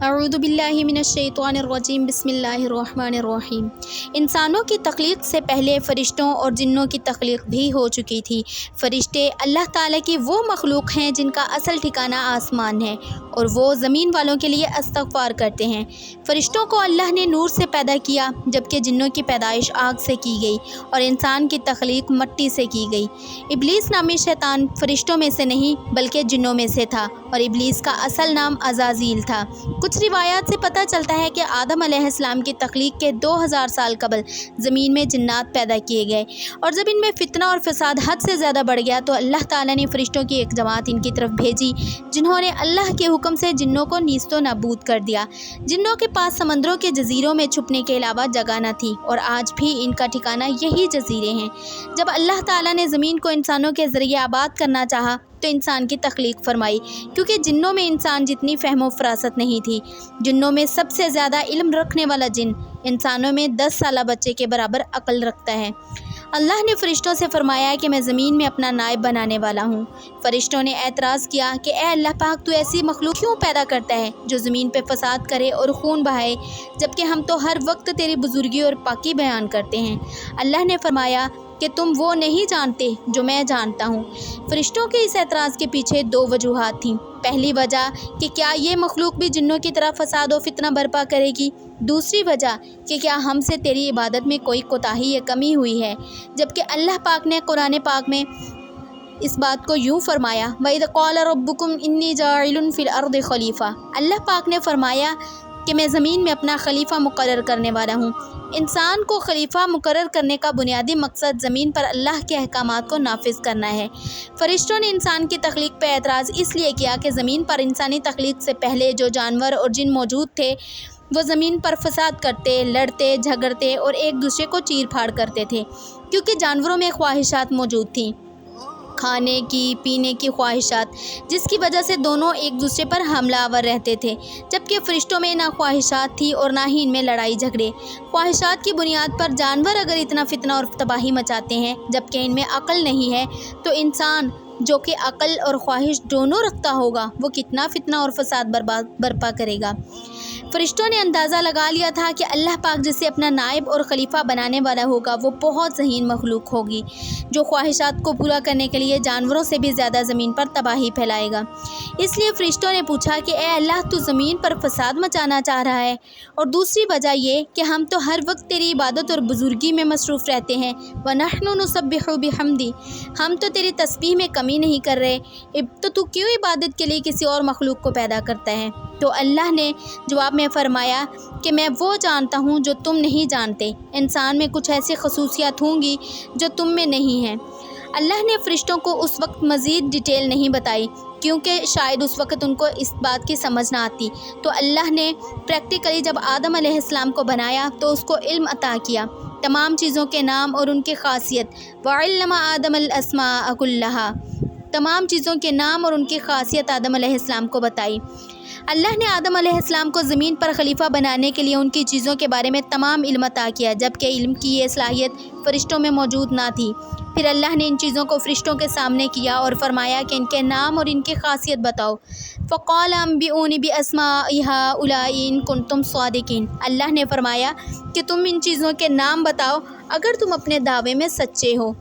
اعوذ باللہ من الشیطان الرجیم بسم اللہ الرحمن الرحیم۔ انسانوں کی تخلیق سے پہلے فرشتوں اور جنوں کی تخلیق بھی ہو چکی تھی۔ فرشتے اللہ تعالیٰ کی وہ مخلوق ہیں جن کا اصل ٹھکانہ آسمان ہے اور وہ زمین والوں کے لیے استغفار کرتے ہیں۔ فرشتوں کو اللہ نے نور سے پیدا کیا جبکہ جنوں کی پیدائش آگ سے کی گئی اور انسان کی تخلیق مٹی سے کی گئی۔ ابلیس نامی شیطان فرشتوں میں سے نہیں بلکہ جنوں میں سے تھا اور ابلیس کا اصل نام عزازیل تھا۔ کچھ روایات سے پتہ چلتا ہے کہ آدم علیہ السلام کی تخلیق کے 2000 سال قبل زمین میں جنات پیدا کیے گئے اور جب ان میں فتنہ اور فساد حد سے زیادہ بڑھ گیا تو اللہ تعالیٰ نے فرشتوں کی ایک جماعت ان کی طرف بھیجی جنہوں نے اللہ کے حکم سے جنوں کو نیست و نابود کر دیا۔ جنوں کے پاس سمندروں کے جزیروں میں چھپنے کے علاوہ جگہ نہ تھی اور آج بھی ان کا ٹھکانہ یہی جزیرے ہیں۔ جب اللہ تعالیٰ نے زمین کو انسانوں کے ذریعے آباد کرنا چاہا تو انسان کی تخلیق فرمائی، کیونکہ جنوں میں انسان جتنی فہم و فراست نہیں تھی۔ جنوں میں سب سے زیادہ علم رکھنے والا جن انسانوں میں 10 سالہ بچے کے برابر عقل رکھتا ہے۔ اللہ نے فرشتوں سے فرمایا کہ میں زمین میں اپنا نائب بنانے والا ہوں۔ فرشتوں نے اعتراض کیا کہ اے اللہ پاک، تو ایسی مخلوق کیوں پیدا کرتا ہے جو زمین پہ فساد کرے اور خون بہائے، جبکہ ہم تو ہر وقت تیری بزرگی اور پاکی بیان کرتے ہیں۔ اللہ نے فرمایا کہ تم وہ نہیں جانتے جو میں جانتا ہوں۔ فرشتوں کے اس اعتراض کے پیچھے 2 وجوہات تھیں۔ پہلی وجہ کہ کیا یہ مخلوق بھی جنوں کی طرح فساد و فتنہ برپا کرے گی، دوسری وجہ کہ کیا ہم سے تیری عبادت میں کوئی کوتاہی یا کمی ہوئی ہے، جبکہ اللہ پاک نے قرآن پاک میں اس بات کو یوں فرمایا، وَإِذْ قَالَ رَبُّكُمْ إِنِّي جَاعِلٌ فِي الْأَرْضِ خَلِيفَةً۔ اللہ پاک نے فرمایا کہ میں زمین میں اپنا خلیفہ مقرر کرنے والا ہوں۔ انسان کو خلیفہ مقرر کرنے کا بنیادی مقصد زمین پر اللہ کے احکامات کو نافذ کرنا ہے۔ فرشتوں نے انسان کی تخلیق پہ اعتراض اس لیے کیا کہ زمین پر انسانی تخلیق سے پہلے جو جانور اور جن موجود تھے وہ زمین پر فساد کرتے، لڑتے، جھگڑتے اور ایک دوسرے کو چیر پھاڑ کرتے تھے، کیونکہ جانوروں میں خواہشات موجود تھیں، کھانے کی، پینے کی خواہشات، جس کی وجہ سے دونوں ایک دوسرے پر حملہ آور رہتے تھے، جبکہ فرشتوں میں نہ خواہشات تھی اور نہ ہی ان میں لڑائی جھگڑے۔ خواہشات کی بنیاد پر جانور اگر اتنا فتنہ اور تباہی مچاتے ہیں جبکہ ان میں عقل نہیں ہے، تو انسان جو کہ عقل اور خواہش دونوں رکھتا ہوگا وہ کتنا فتنہ اور فساد برپا کرے گا۔ فرشتوں نے اندازہ لگا لیا تھا کہ اللہ پاک جسے اپنا نائب اور خلیفہ بنانے والا ہوگا وہ بہت ذہین مخلوق ہوگی جو خواہشات کو پورا کرنے کے لیے جانوروں سے بھی زیادہ زمین پر تباہی پھیلائے گا۔ اس لیے فرشتوں نے پوچھا کہ اے اللہ، تو زمین پر فساد مچانا چاہ رہا ہے؟ اور دوسری وجہ یہ کہ ہم تو ہر وقت تیری عبادت اور بزرگی میں مصروف رہتے ہیں، وَنَحْنُ نُسَبِّحُ بِحَمْدِكَ، ہم تو تیری تسبیح میں کمی نہیں کر رہے، تو کیوں عبادت کے لیے کسی اور مخلوق کو پیدا کرتا ہے؟ تو اللہ نے جواب میں فرمایا کہ میں وہ جانتا ہوں جو تم نہیں جانتے۔ انسان میں کچھ ایسی خصوصیات ہوں گی جو تم میں نہیں ہیں۔ اللہ نے فرشتوں کو اس وقت مزید ڈیٹیل نہیں بتائی کیونکہ شاید اس وقت ان کو اس بات کی سمجھ نہ آتی، تو اللہ نے پریکٹیکلی جب آدم علیہ السلام کو بنایا تو اس کو علم عطا کیا، تمام چیزوں کے نام اور ان کی خاصیت، وَعَلَّمَ آدَمَ الْأَسْمَاءَ كُلَّهَا، تمام چیزوں کے نام اور ان کی خاصیت آدم علیہ السلام کو بتائی۔ اللہ نے آدم علیہ السلام کو زمین پر خلیفہ بنانے کے لیے ان کی چیزوں کے بارے میں تمام علم عطا کیا، جبکہ علم کی یہ صلاحیت فرشتوں میں موجود نہ تھی۔ پھر اللہ نے ان چیزوں کو فرشتوں کے سامنے کیا اور فرمایا کہ ان کے نام اور ان کی خاصیت بتاؤ۔ فَقَالَ أَنبِئُونِي بِأَسْمَاءِ هَٰؤُلَاءِ إِن كُنتُمْ صَادِقِينَ، اللہ نے فرمایا کہ تم ان چیزوں کے نام بتاؤ اگر تم اپنے دعوے میں سچے ہو۔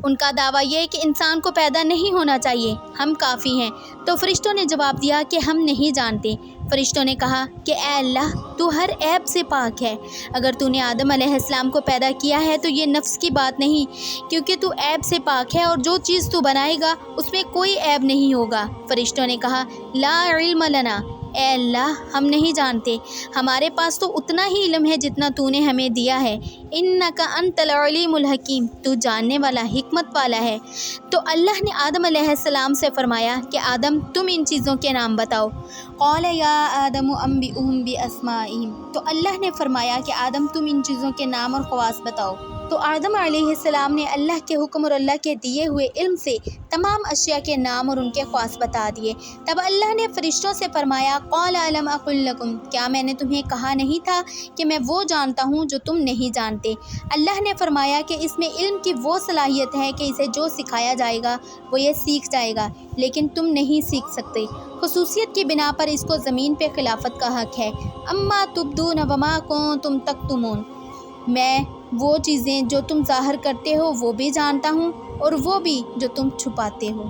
ان کا دعویٰ یہ کہ انسان کو پیدا نہیں ہونا چاہیے، ہم کافی ہیں۔ تو فرشتوں نے جواب دیا کہ ہم نہیں جانتے۔ فرشتوں نے کہا کہ اے اللہ، تو ہر عیب سے پاک ہے، اگر تو نے آدم علیہ السلام کو پیدا کیا ہے تو یہ نفس کی بات نہیں، کیونکہ تو عیب سے پاک ہے اور جو چیز تو بنائے گا اس میں کوئی عیب نہیں ہوگا۔ فرشتوں نے کہا لا علم لنا، اے اللہ ہم نہیں جانتے، ہمارے پاس تو اتنا ہی علم ہے جتنا تو نے ہمیں دیا ہے، انک انت العلیم الحکیم، تو جاننے والا، حکمت والا ہے۔ تو اللہ نے آدم علیہ السلام سے فرمایا کہ آدم تم ان چیزوں کے نام بتاؤ۔ قال یا آدم انبئهم باسمائهم، تو اللہ نے فرمایا کہ آدم تم ان چیزوں کے نام اور خواص بتاؤ۔ تو آدم علیہ السلام نے اللہ کے حکم اور اللہ کے دیے ہوئے علم سے تمام اشیاء کے نام اور ان کے خواص بتا دیے۔ تب اللہ نے فرشتوں سے فرمایا قال الم اقل لکم، کیا میں نے تمہیں کہا نہیں تھا کہ میں وہ جانتا ہوں جو تم نہیں جانتے؟ اللہ نے فرمایا کہ اس میں علم کی وہ صلاحیت ہے کہ اسے جو سکھایا جائے گا وہ یہ سیکھ جائے گا، لیکن تم نہیں سیکھ سکتے۔ خصوصیت کی بنا پر اس کو زمین پہ خلافت کا حق ہے۔ اما تبدون وما کنتم تکتمون، میں وہ چیزیں جو تم ظاہر کرتے ہو وہ بھی جانتا ہوں اور وہ بھی جو تم چھپاتے ہو۔